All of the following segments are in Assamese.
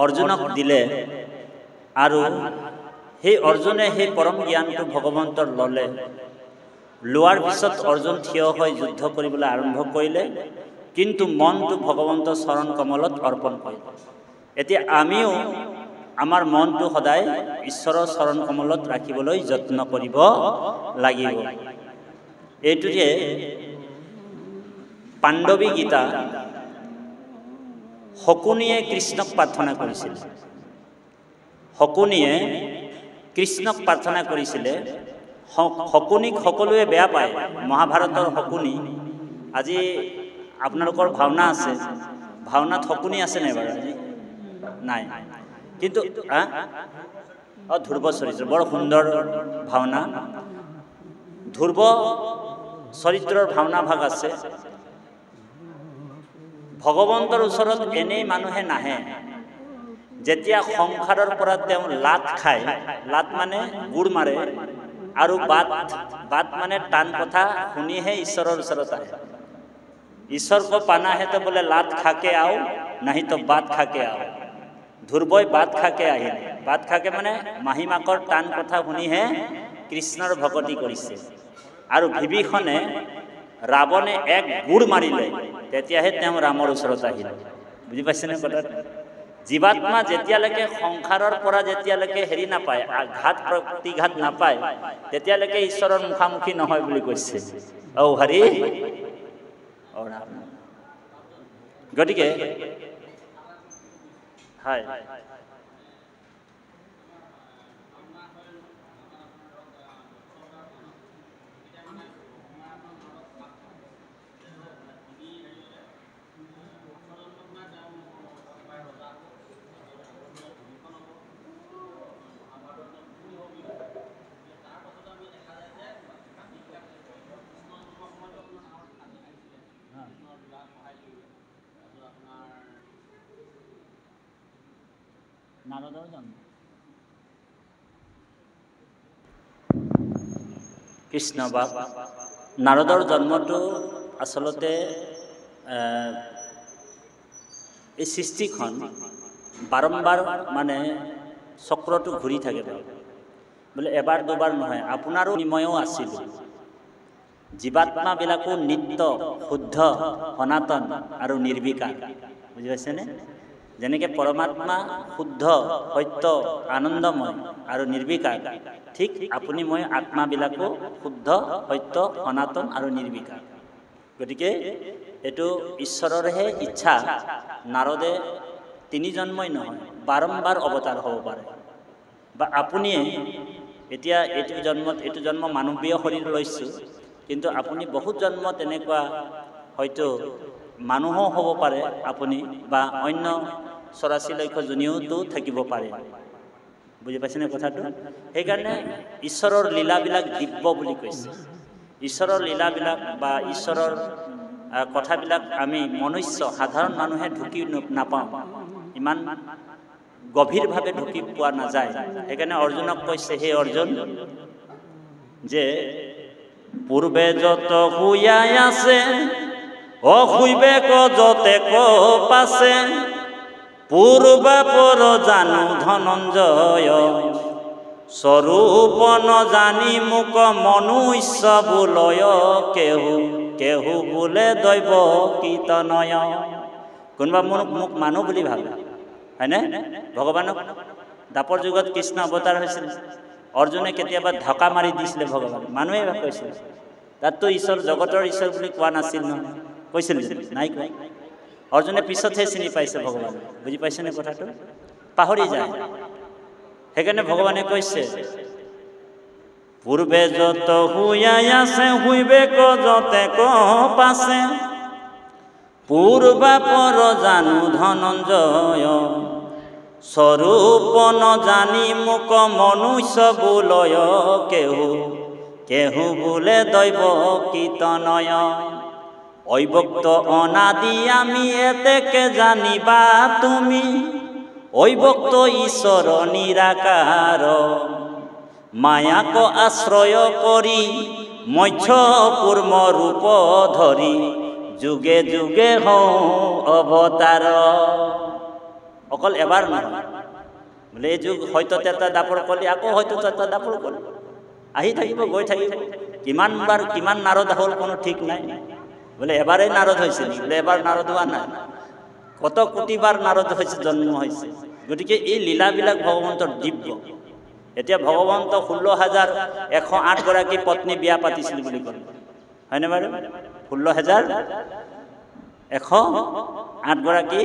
অৰ্জুনক দিলে আৰু সেই অৰ্জুনে সেই পৰম জ্ঞানটো ভগৱন্তৰ ল'লে। লোৱাৰ পিছত অৰ্জুন থিয় হৈ যুদ্ধ কৰিবলৈ আৰম্ভ কৰিলে, কিন্তু মনটো ভগৱন্তৰ চৰণ কমলত অৰ্পণ কৰিলে। এতিয়া আমিও আমাৰ মনটো সদায় ঈশ্বৰৰ চৰণ কমলত ৰাখিবলৈ যত্ন কৰিব লাগিব। এইটো যে পাণ্ডৱী গীতা শকুনিয়ে কৃষ্ণক প্ৰাৰ্থনা কৰিছিল। শকুনিয়ে কৃষ্ণক প্ৰাৰ্থনা কৰিছিলে। শকুনিক সকলোৱে বেয়া পায়। মহাভাৰতৰ শকুনি, আজি আপোনালোকৰ ভাওনা আছে, ভাওনাত শকুনি আছে নাই বাৰু? আজি নাই, কিন্তু ধ্ৰুৱ চৰিত্ৰ বৰ সুন্দৰ ভাওনা। ধ্ৰুৱ চৰিত্ৰৰ ভাওনা ভাগ আছে। ভগৱন্তৰ ওচৰত এনেই মানুহে নাহে, যেতিয়া সংসাৰৰ পৰা তেওঁ লাত খায়, লাত মানে গুড় মাৰে, আৰু বাত মানে টান কথা শুনিহে ঈশ্বৰৰ ওচৰত আহে। ঈশ্বৰ কো পানা হে তো বোলে লাত খাকে আও, নাহি তো বাত খাকে আও। ধ্ৰুৱই বাত খাকে আহিল। বাত খাকে মানে মাহীমাকৰ টান কথা শুনিহে কৃষ্ণৰ ভকতি কৰিছে। আৰু বিভীষণে ৰাৱণে এক গুড় মাৰিলে, তেতিয়াহে তেওঁ ৰামৰ ওচৰত আহিল। বুজি পাইছেনে কথাটো? জীৱাত্মা যেতিয়ালৈকে সংসাৰৰ পৰা যেতিয়ালৈকে হেৰি নাপায়, ঘাত প্ৰতিঘাত নাপায়, তেতিয়ালৈকে ঈশ্বৰৰ মুখামুখি নহয় বুলি কৈছে। ঔ হৰি ঔ ৰাম। গতিকে হয়, নাৰদৰ জন্ম। কৃষ্ণ বাপ নাৰদৰ জন্মটো আচলতে এই সৃষ্টিখন বাৰম্বাৰ মানে চক্ৰটো ঘূৰি থাকে বোলে, এবাৰ দুবাৰ নহয়। আপোনাৰো ময়ো আছিলোঁ। জীৱাত্মাবিলাকো নিত্য, শুদ্ধ, সনাতন আৰু নিৰ্বিকাৰ। বুজি পাইছেনে? যেনেকৈ পৰমাত্মা শুদ্ধ, সত্য, আনন্দময় আৰু নিৰ্বিকাৰ, ঠিক আপুনি মই আত্মাবিলাকো শুদ্ধ, সত্য, সনাতন আৰু নিৰ্বিকাৰ। গতিকে এইটো ঈশ্বৰৰহে ইচ্ছা। নাৰদে 3 জন্মই নহয়, বাৰম্বাৰ অৱতাৰ হ'ব পাৰে। বা আপুনিয়ে এতিয়া এইটো জন্ম মানৱীয় শৰীৰ লৈছোঁ, কিন্তু আপুনি বহুত জন্ম তেনেকুৱা হয়তো মানুহো হ'ব পাৰে আপুনি, বা অন্য চৰাচিলক্ষ্য যোনিওতো থাকিব পাৰে। বুজি পাইছেনে কথাটো? সেইকাৰণে ঈশ্বৰৰ লীলাবিলাক দিব্য বুলি কৈছে। ঈশ্বৰৰ লীলাবিলাক বা ঈশ্বৰৰ কথাবিলাক আমি মনুষ্য সাধাৰণ মানুহে ঢুকি নাপাওঁ, ইমান গভীৰভাৱে ঢুকি পোৱা নাযায়। সেইকাৰণে অৰ্জুনক কৈছে, হে অৰ্জুন, যে পূৰ্বে যত শুয়াই আছে, অশুইবে ক যতে ক পাছে, পূৰ্বা পৰ জানো ধনঞ্জয়, স্বৰূপ নজানি মোক মনুষ্য বোলয়, কেহু বোলে দৈৱ কীৰ্তনয়। কোনোবা মোক মানুহ বুলি ভাবে, হয়নে? ভগৱানক দাপৰ যুগত কৃষ্ণ অৱতাৰ হৈছিল। অৰ্জুনে কেতিয়াবা ঢকা মাৰি দিছিলে ভগৱান, মানুহে কৈছিল। তাততো ঈশ্বৰ জগতৰ ঈশ্বৰ বুলি কোৱা নাছিল নহয়, কৈছিল নাই কোৱা। অৰ্জুনে পিছতহে চিনি পাইছে ভগৱান। বুজি পাইছেনে কথাটো? পাহৰি যায়। সেইকাৰণে ভগৱানে কৈছে, পূৰ্বে যত শুয়াই আছে, শুইবে ক যতে ক পাছে, পূৰ্বা পৰ জানো ধনঞ্জয়, স্বৰূপ নজানি মোক মনুষ্য বোলয়, কেহু বোলে দৈৱ কীৰ্তনয়। অব্যক্ত অনাদি আমি এতেকে জানিবা তুমি, অব্যক্ত ঈশ্বৰ নিৰাকাৰ, মায়াক আশ্ৰয় কৰি মৎস্য কুৰ্ম ৰূপ ধৰি, যুগে যুগে হওঁ অৱতাৰ। অকল এবাৰ নহয় বোলে এই যুগ হয়তো এটা দাপৰ কলি আকৌ হয়তো এটা দাপৰ কলি আহি থাকিব গৈ থাকিব কিমানবাৰ কিমান নাৰদ হ'ল কোনো ঠিক নাই বোলে এবাৰেই নাৰদ হৈছে বোলে এবাৰ নাৰদ হোৱা নাই কত কোটিবাৰ নাৰদ হৈছে জন্ম হৈছে গতিকে এই লীলাবিলাক ভগৱন্তৰ দিব্য এতিয়া ভগৱন্ত 16,108 গৰাকী পত্নী বিয়া পাতিছিল বুলি ক'লে হয়নে বাৰু 16,108 গৰাকী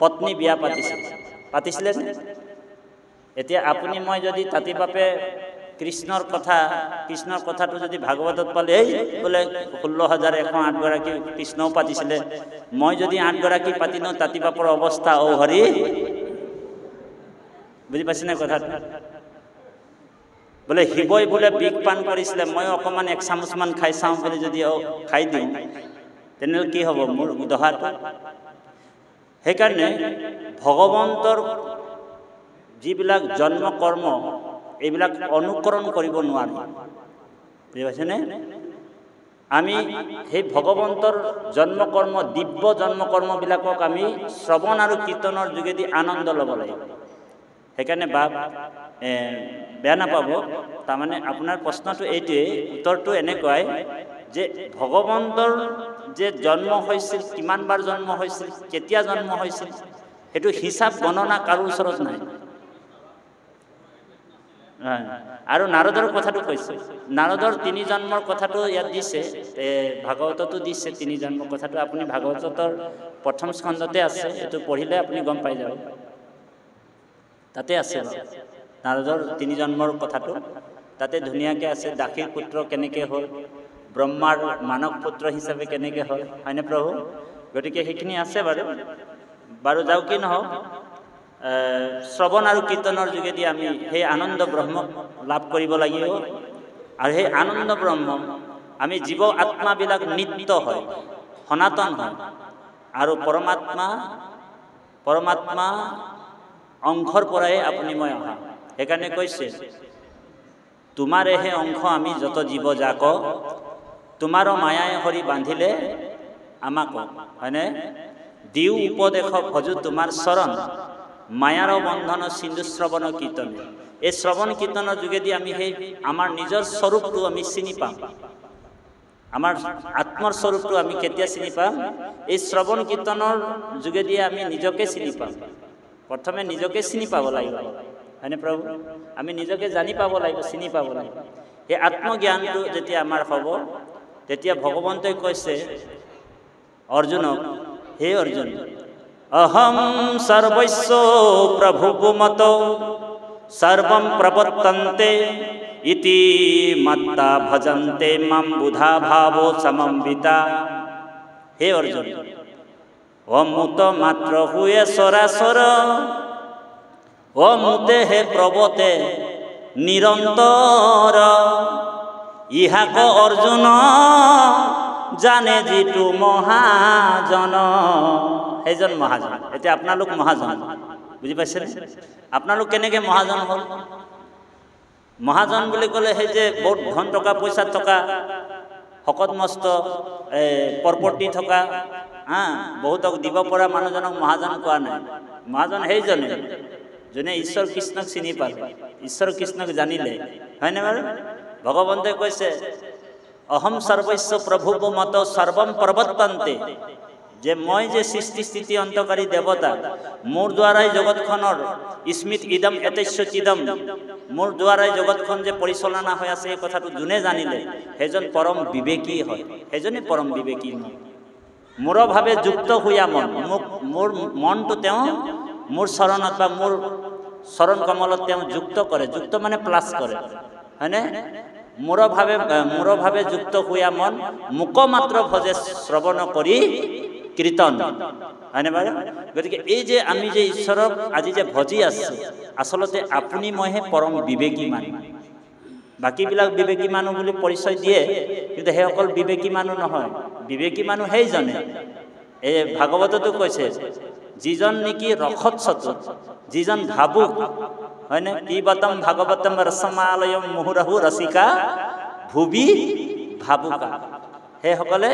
পত্নী বিয়া পাতিছিলে এতিয়া আপুনি মই যদি তাতি বাপে কৃষ্ণৰ কথাটো যদি ভাগৱতত পালে এই বোলে 16,108 গৰাকী কৃষ্ণও পাতিছিলে মই যদি 8 গৰাকী পাতি নওঁ তাতি বাপৰ অৱস্থা ও হৰি বুজি পাইছেনে কথাটো বোলে শিৱই বোলে বিষ পান কৰিছিলে মই অকণমান 1 চামুচমান খাই চাওঁ বুলি যদি খাই দিওঁ তেনেহ'লে কি হ'ব মোৰ দহাটো সেইকাৰণে ভগৱন্তৰ যিবিলাক জন্ম কৰ্ম এইবিলাক অনুকৰণ কৰিব নোৱাৰি বুজি পাইছেনে আমি সেই ভগৱন্তৰ জন্ম কৰ্ম দিব্য জন্ম কৰ্মবিলাকক আমি শ্ৰৱণ আৰু কীৰ্তনৰ যোগেদি আনন্দ ল'ব লাগিব সেইকাৰণে বাপ বেয়া নাপাব তাৰমানে আপোনাৰ প্ৰশ্নটো এইটোৱে উত্তৰটো এনেকুৱাই যে ভগৱন্তৰ যে জন্ম হৈছিল কিমানবাৰ জন্ম হৈছিল কেতিয়া জন্ম হৈছিল সেইটো হিচাপ গণনা কাৰো ওচৰত নাই আৰু নাৰদৰ কথাটো কৈছে নাৰদৰ 3 জন্মৰ কথাটো ইয়াত দিছে ভাগৱততো দিছে 3 জন্মৰ কথাটো আপুনি ভাগৱতৰ প্ৰথম স্কন্ধতে আছে এটো পঢ়িলে আপুনি গম পাই যাব তাতে আছে নাৰদৰ 3 জন্মৰ কথাটো তাতে ধুনীয়াকৈ আছে দাসীৰ পুত্ৰ কেনেকৈ হ'ল ব্ৰহ্মাৰ মানৱ পুত্ৰ হিচাপে কেনেকৈ হ'ল হয়নে প্ৰভু গতিকে সেইখিনি আছে বাৰু যাও কি নহওক শ্ৰৱণ আৰু কীৰ্তনৰ যোগেদি আমি সেই আনন্দ ব্ৰহ্ম লাভ কৰিব লাগিব আৰু সেই আনন্দ ব্ৰহ্ম আমি জীৱ আত্মাবিলাক নিত্য হয় সনাতন হয় আৰু পৰমাত্মা অংশৰ পৰাই আপুনি মই অহা সেইকাৰণে কৈছে তোমাৰেহে অংশ আমি যত জীৱ যাক তোমাৰো মায়াই হৰি বান্ধিলে আমাক হয়নে দিও উপদেশ ভজু তোমাৰ চৰণ মায়াৰ বন্ধন সিন্ধু শ্ৰৱণ কীৰ্তন এই শ্ৰৱণ কীৰ্তনৰ যোগেদি আমি সেই আমাৰ নিজৰ স্বৰূপটো আমি চিনি পাম আমাৰ আত্মৰ স্বৰূপটো আমি কেতিয়া চিনি পাম এই শ্ৰৱণ কীৰ্তনৰ যোগেদি আমি নিজকে চিনি পাম প্ৰথমে নিজকে চিনি পাব লাগিব হয়নে প্ৰভু আমি নিজকে জানি পাব লাগিব চিনি পাব লাগিব এই আত্মজ্ঞানটো যেতিয়া আমাৰ হ'ব তেতিয়া ভগৱন্তই কৈছে অৰ্জুনক হে অৰ্জুন অহম সৰ্বস্য প্ৰভুমত সৰ্বম প্ৰবৰ্তন্তে ইতি মত্তা ভজন্তে মাম বুধা ভাবো সমম্বিতা হে অৰ্জুন অমুত মাত্ৰ হুয়ে সৰাসৰ অমুতে হে প্ৰবতে নিৰন্তৰ ইহাক অৰ্জুন জানে যিটো মহাজন সেইজন মহাজন এতিয়া আপোনালোক মহাজন বুজি পাইছেনে আপোনালোক কেনেকৈ মহাজন হ'ল মহাজন বুলি ক'লে সেই যে বহুত ধন টকা পইচা থকা শকত মস্ত প্ৰপাৰ্টি থকা বহুতক দিব পৰা মানুহজনক মহাজন কোৱা নাই মহাজন সেইজনে যোনে ঈশ্বৰ কৃষ্ণক চিনি পালে ঈশ্বৰ কৃষ্ণক জানিলে হয়নে বাৰু ভগৱন্তই কৈছে অহম সৰ্বস্য প্ৰভু মত সৰ্বম প্ৰবৰ্তন্তে যে মই যে সৃষ্টি স্থিতি অন্তকাৰী দেৱতা মোৰ দ্বাৰাই জগতখনৰ স্মৃত ইদম এতস্য চিদম মোৰ দ্বাৰাই জগতখন যে পৰিচালনা হৈ আছে এই কথাটো যোনে জানিলে সেইজন পৰম বিবেকী হয় সেইজনে পৰম বিবেকী হয় মোৰ ভাৱে যুক্ত হোৱা মন মোৰ মনটো তেওঁ মোৰ চৰণত বা মোৰ চৰণ কমলত তেওঁ যুক্ত কৰে যুক্ত মানে প্লাছ কৰে হয়নে মোৰ ভাৱে যুক্ত হোৱা মন মুক মাত্ৰ ভজে শ্ৰৱণ কৰি কীৰ্তন হয়নে বাৰু গতিকে এই যে আমি যে ঈশ্বৰক আজি যে ভজি আছো আচলতে আপুনি মইহে পৰম বিবেকী মানুহ বাকীবিলাক বিবেকী মানুহ বুলি পৰিচয় দিয়ে কিন্তু সেইসকল বিবেকী মানুহ নহয় বিবেকী মানুহ সেইজনে এই ভাগৱততো কৈছে যিজন নেকি ৰখত চতুৰ যিজন ভাবুক হয়নে পিবতম ভাগৱতম ৰসমালয়ম মুহুৰহু ৰসিকা ভুবি ভাবুকা সেইসকলে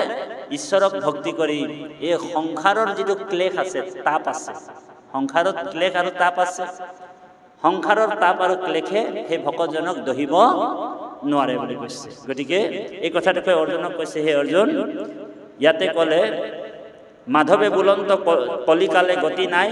ঈশ্বৰক ভক্তি কৰি এই সংসাৰৰ যিটো ক্লেশ আছে তাপ আছে সংসাৰত ক্লেশ আৰু তাপ আছে, সংসাৰৰ তাপ আৰু ক্লেশে সেই ভকতজনক দহিব নোৱাৰে বুলি কৈছে। গতিকে এই কথাটোকে অৰ্জুনক কৈছে, হে অৰ্জুন, ইয়াতে ক'লে মাধৱে বুলন্ত কলিকালে গতি নাই।